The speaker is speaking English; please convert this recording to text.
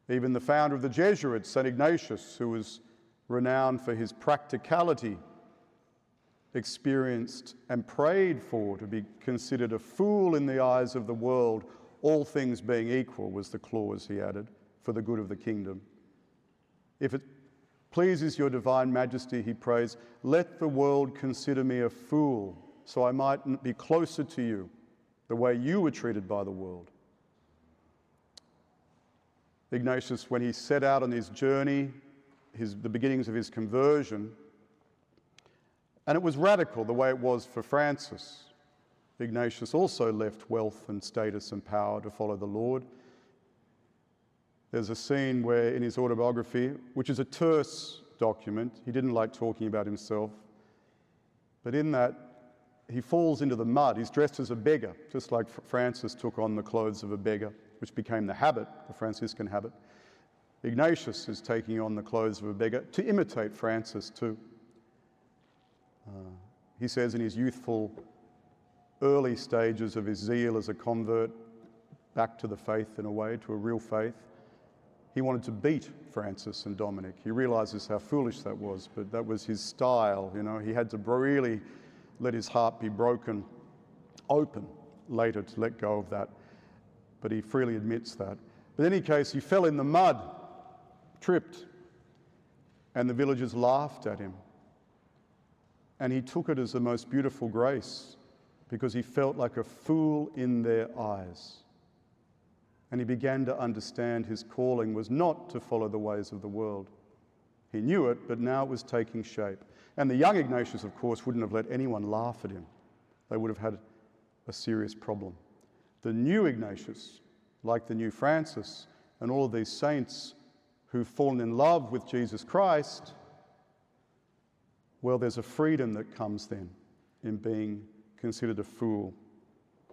Even the founder of the Jesuits, St. Ignatius, who was renowned for his practicality, experienced and prayed for to be considered a fool in the eyes of the world, all things being equal, was the clause he added, for the good of the kingdom. If it pleases your divine majesty, he prays, let the world consider me a fool, so I might be closer to you, the way you were treated by the world. Ignatius, when he set out on his journey, the beginnings of his conversion, and it was radical the way it was for Francis. Ignatius also left wealth and status and power to follow the Lord. There's a scene where in his autobiography, which is a terse document, he didn't like talking about himself, but in that he falls into the mud. He's dressed as a beggar, just like Francis took on the clothes of a beggar, which became the habit, the Franciscan habit. Ignatius is taking on the clothes of a beggar to imitate Francis too. He says in his youthful early stages of his zeal as a convert back to the faith in a way, to a real faith, he wanted to beat Francis and Dominic. He realizes how foolish that was, but that was his style, you know. He had to really let his heart be broken open later to let go of that, but he freely admits that. But in any case, he fell in the mud, tripped, and the villagers laughed at him. And he took it as the most beautiful grace because he felt like a fool in their eyes. And he began to understand his calling was not to follow the ways of the world. He knew it, but now it was taking shape. And the young Ignatius, of course, wouldn't have let anyone laugh at him. They would have had a serious problem. The new Ignatius, like the new Francis, and all of these saints who've fallen in love with Jesus Christ, well, there's a freedom that comes then in being considered a fool